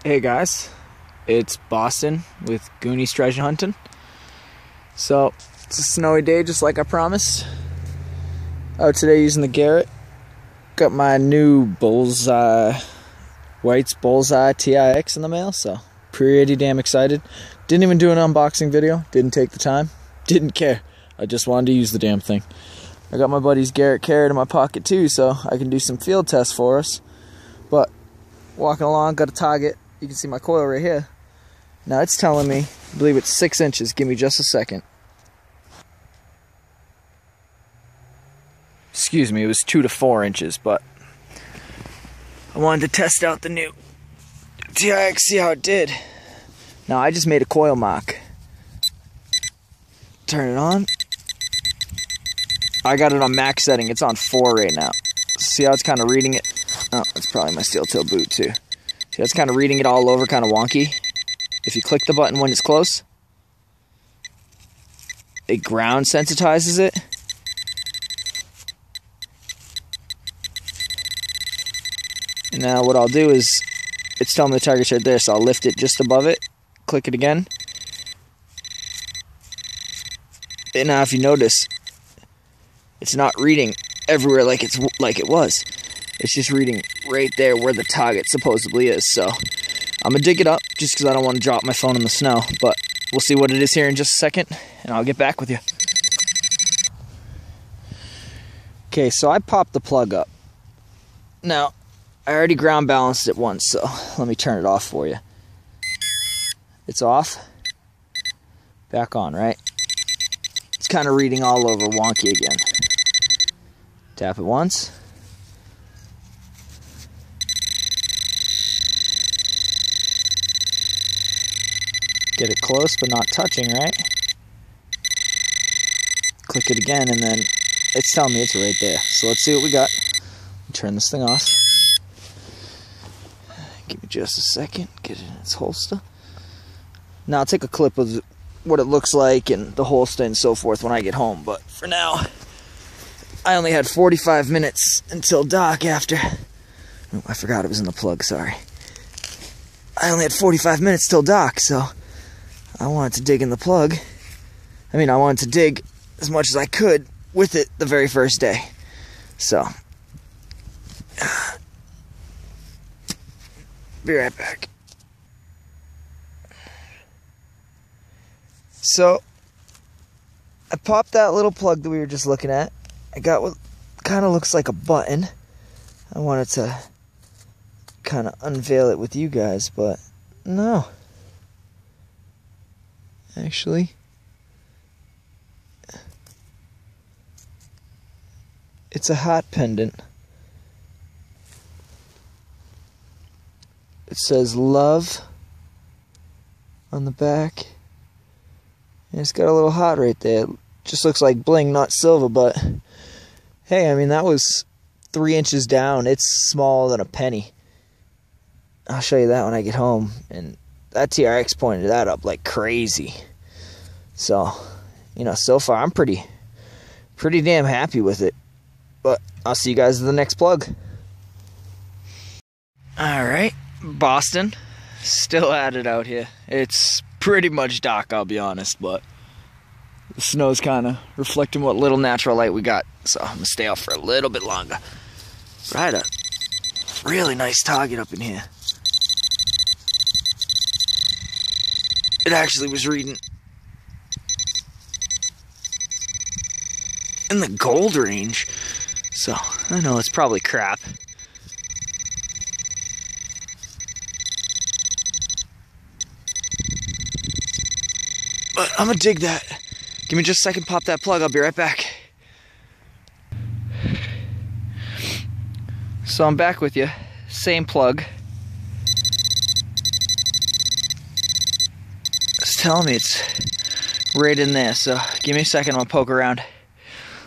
Hey guys, it's Boston with Goonies Treasure Hunting. So, it's a snowy day just like I promised. Out today using the Garrett. Got my new Whites Bullseye TRX in the mail, so pretty damn excited. Didn't even do an unboxing video, didn't take the time, didn't care. I just wanted to use the damn thing. I got my buddy's GarretCarrot in my pocket too, so I can do some field tests for us. But, walking along, got a target. You can see my coil right here. Now it's telling me, I believe it's 6 inches. Give me just a second. Excuse me, it was 2 to 4 inches, but I wanted to test out the new TRX, see how it did. Now I just made a coil mark. Turn it on. I got it on max setting. It's on 4 right now. See how it's kind of reading it? Oh, that's probably my steel toe boot too. See, that's kind of reading it all over, kind of wonky. If you click the button when it's close, it ground sensitizes it. And now what I'll do is, it's telling me the target's right there, so I'll lift it just above it, click it again. And now if you notice, it's not reading everywhere like it was. It's just reading right there where the target supposedly is. So I'm going to dig it up just because I don't want to drop my phone in the snow. But we'll see what it is here in just a second, and I'll get back with you. Okay, so I popped the plug up. Now, I already ground balanced it once, so let me turn it off for you. It's off. Back on, right? It's kind of reading all over wonky again. Tap it once. Get it close but not touching, right? Click it again and then it's telling me it's right there. So let's see what we got. Turn this thing off. Give me just a second. Get it in its holster. Now I'll take a clip of what it looks like and the holster and so forth when I get home. But for now, I only had 45 minutes until dark after. Oh, I forgot it was in the plug, sorry. I only had 45 minutes till dark, so I wanted to dig in the plug. I mean, I wanted to dig as much as I could with it the very first day. So, be right back. So, I popped that little plug that we were just looking at. I got what kind of looks like a button. I wanted to kind of unveil it with you guys, but no. Actually, it's a heart pendant. It says love on the back. And it's got a little heart right there. It just looks like bling, not silver, but hey, I mean, that was 3 inches down. It's smaller than a penny. I'll show you that when I get home. And that TRX pointed that up like crazy. So, you know, so far I'm pretty damn happy with it. But I'll see you guys in the next plug. Alright, Boston. Still at it out here. It's pretty much dark, I'll be honest, but the snow's kind of reflecting what little natural light we got. So I'm going to stay out for a little bit longer. Right, a really nice target up in here. It actually was reading in the gold range. So, I know it's probably crap. But I'm gonna dig that. Give me just a second, pop that plug, I'll be right back. So I'm back with you. Same plug. It's telling me it's right in there, so give me a second, I'll poke around.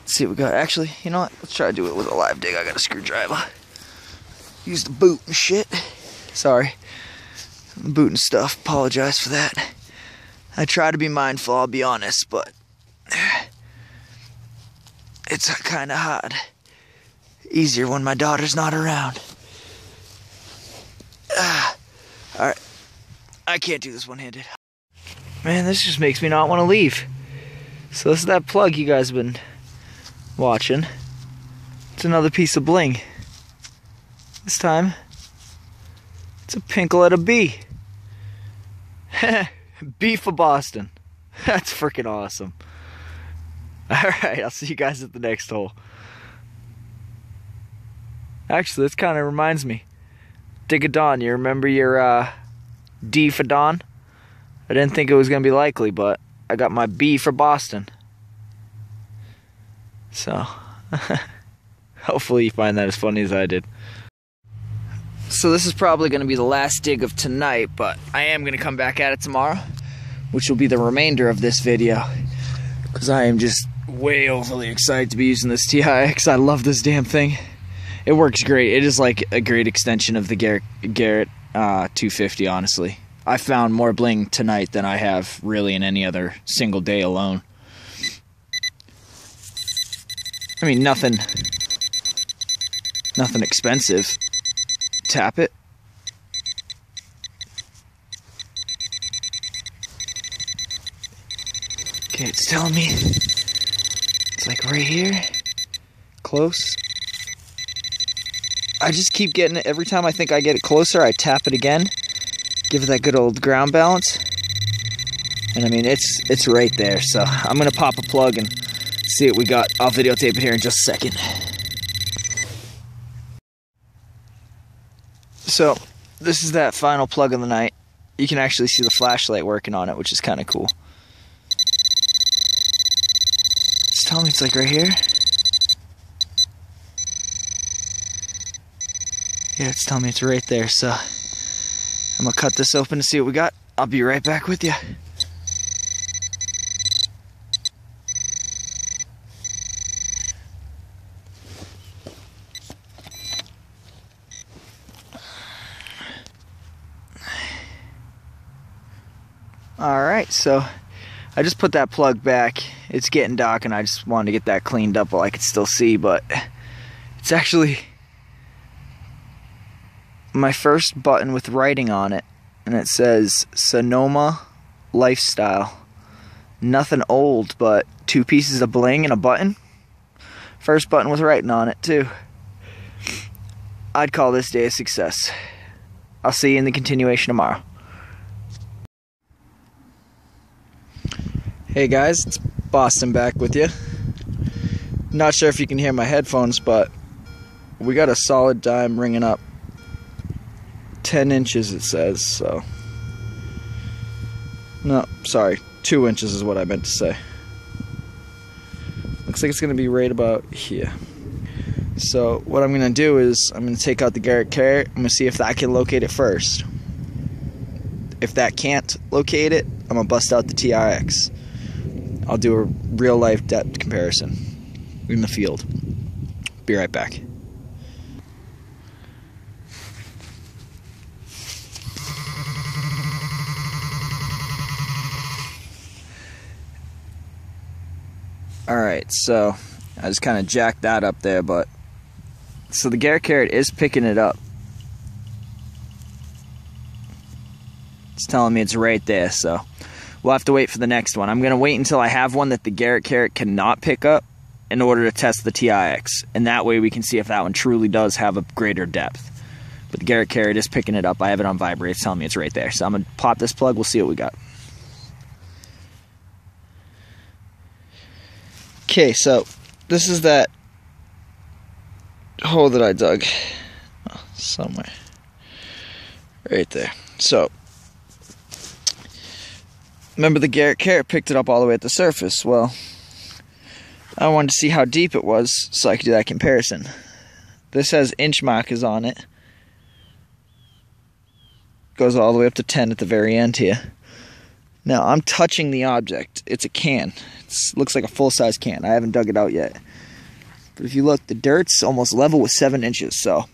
Let's see what we got. Actually, you know what? Let's try to do it with a live dig. I got a screwdriver. Use the boot and shit. Sorry. Boot and stuff. Apologize for that. I try to be mindful, I'll be honest, but it's kind of hard. Easier when my daughter's not around. Alright, I can't do this one-handed. Man, this just makes me not want to leave. So this is that plug you guys have been watching. It's another piece of bling. This time, it's a Pinkletta B. B for Boston. That's freaking awesome. Alright, I'll see you guys at the next hole. Actually, this kind of reminds me. Dig a Dawn, you remember your D for Dawn? I didn't think it was going to be likely, but I got my B for Boston. So, hopefully you find that as funny as I did. So this is probably going to be the last dig of tonight, but I am going to come back at it tomorrow, which will be the remainder of this video, because I am just way overly excited to be using this TRX. I love this damn thing. It works great. It is like a great extension of the Garrett 250, honestly. I found more bling tonight than I have really in any other single day alone. I mean, nothing expensive. Tap it. Okay, it's telling me it's like right here, close. I just keep getting it. Every time I think I get it closer, I tap it again, give it that good old ground balance, and I mean it's right there. So I'm gonna pop a plug and see what we got. I'll videotape it here in just a second. So this is that final plug of the night. You can actually see the flashlight working on it, which is kind of cool. It's telling me it's like right here. Yeah, it's telling me it's right there, so I'm gonna cut this open to see what we got. I'll be right back with you. Alright, so I just put that plug back. It's getting dark and I just wanted to get that cleaned up while I could still see, but it's actually my first button with writing on it, and it says Sonoma Lifestyle. Nothing old, but 2 pieces of bling and a button. First button with writing on it too. I'd call this day a success. I'll see you in the continuation tomorrow. Hey guys, it's Boston back with you. Not sure if you can hear my headphones, but we got a solid dime ringing up. 10 inches it says, so. No, sorry, 2 inches is what I meant to say. Looks like it's going to be right about here. So what I'm going to do is I'm going to take out the GarretCarrot. I'm going to see if that can locate it first. If that can't locate it, I'm going to bust out the TRX. I'll do a real life depth comparison in the field. Be right back. Alright, so I just kind of jacked that up there, but so the GarretCarrot is picking it up. It's telling me it's right there, so we'll have to wait for the next one. I'm going to wait until I have one that the GarretCarrot cannot pick up in order to test the TRX, and that way we can see if that one truly does have a greater depth. But the GarretCarrot is picking it up. I have it on vibrate. It's telling me it's right there. So I'm going to pop this plug. We'll see what we got. Okay, so this is that hole that I dug. Oh, somewhere. Right there. So remember the GarretCarrot picked it up all the way at the surface. Well, I wanted to see how deep it was so I could do that comparison. This has inch markers on it. Goes all the way up to 10 at the very end here. Now, I'm touching the object. It's a can. It looks like a full-size can. I haven't dug it out yet. But if you look, the dirt's almost level with 7 inches, so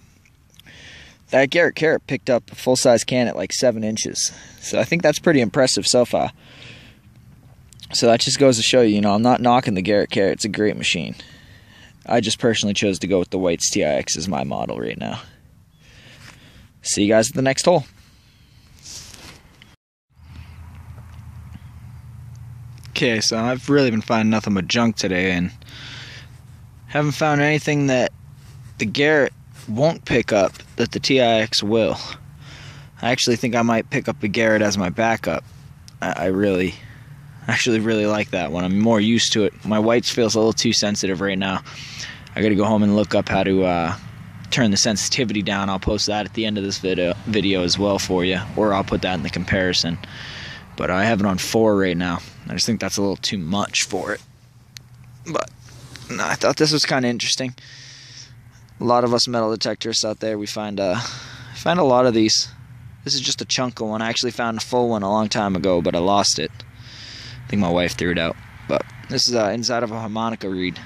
that GarretCarrot picked up a full-size can at like 7 inches. So I think that's pretty impressive so far. So that just goes to show you, I'm not knocking the GarretCarrot. It's a great machine. I just personally chose to go with the Whites TRX as my model right now. See you guys at the next hole. Okay, so I've really been finding nothing but junk today, and haven't found anything that the Garrett won't pick up that the TRX will. I actually think I might pick up the Garrett as my backup. I actually really like that one. I'm more used to it. My whites feels a little too sensitive right now. I gotta go home and look up how to turn the sensitivity down. I'll post that at the end of this video as well for you, or I'll put that in the comparison. But I have it on 4 right now. I just think that's a little too much for it. But no, I thought this was kind of interesting. A lot of us metal detectorists out there, we find a lot of these. This is just a chunk of one. I actually found a full one a long time ago, but I lost it. I think my wife threw it out. But this is inside of a harmonica reed,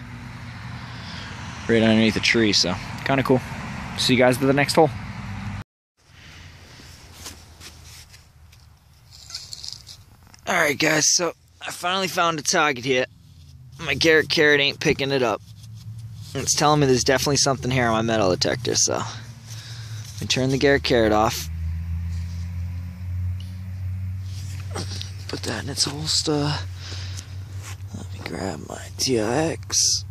right underneath a tree, so kind of cool. See you guys at the next hole. Alright guys, so I finally found a target here. My GarretCarrot ain't picking it up. It's telling me there's definitely something here on my metal detector, so I turn the GarretCarrot off. Put that in its holster. Let me grab my TRX.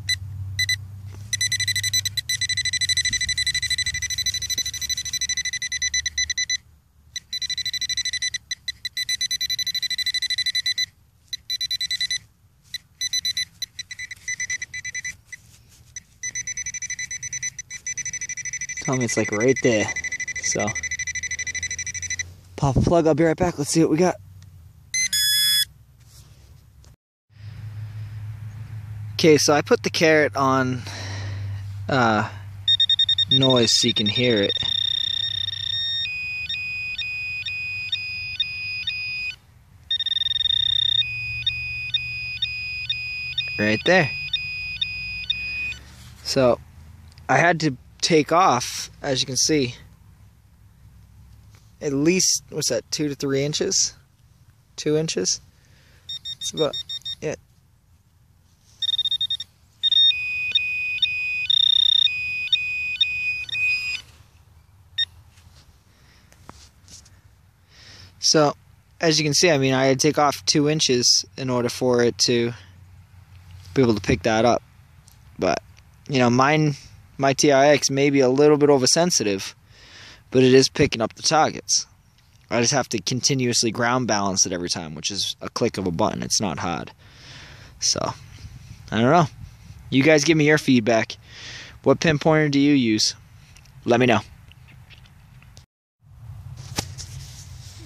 Tell me it's like right there. So pop a plug, I'll be right back. Let's see what we got. Okay, so I put the Carrot on noise so you can hear it. Right there. So I had to take off, as you can see, at least, what's that, 2 to 3 inches? 2 inches? It's about, yeah. So, as you can see, I mean, I had to take off 2 inches in order for it to be able to pick that up. But, you know, my TRX may be a little bit oversensitive, but it is picking up the targets. I just have to continuously ground balance it every time, which is a click of a button. It's not hard. So, I don't know. You guys give me your feedback. What pinpointer do you use? Let me know.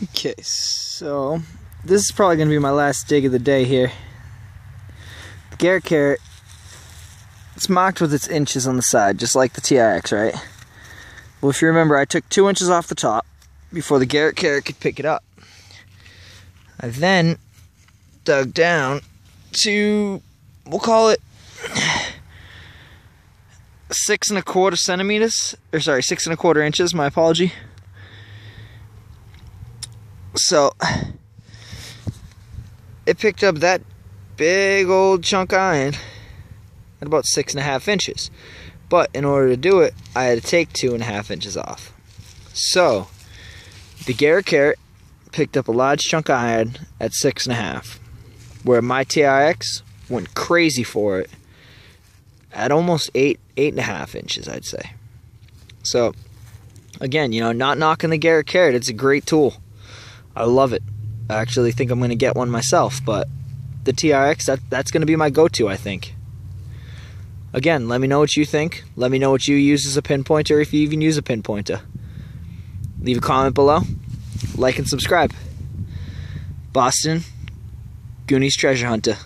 Okay, so this is probably going to be my last dig of the day here. The GarretCarrot, it's marked with its inches on the side, just like the TRX, right? Well, if you remember, I took 2 inches off the top before the GarretCarrot could pick it up. I then dug down to, we'll call it 6 1/4 centimeters, or sorry, 6 1/4 inches, my apology. So, it picked up that big old chunk of iron at about 6 1/2 inches. But in order to do it, I had to take 2 1/2 inches off. So, the GarretCarrot picked up a large chunk of iron at 6 1/2, where my TRX went crazy for it at almost 8 1/2 inches, I'd say. So, again, you know, not knocking the GarretCarrot, it's a great tool. I love it. I actually think I'm going to get one myself, but the TRX, that's going to be my go-to, I think. Again, let me know what you think. Let me know what you use as a pinpointer, if you even use a pinpointer. Leave a comment below. Like and subscribe. Boston, Goonies Treasure Hunter.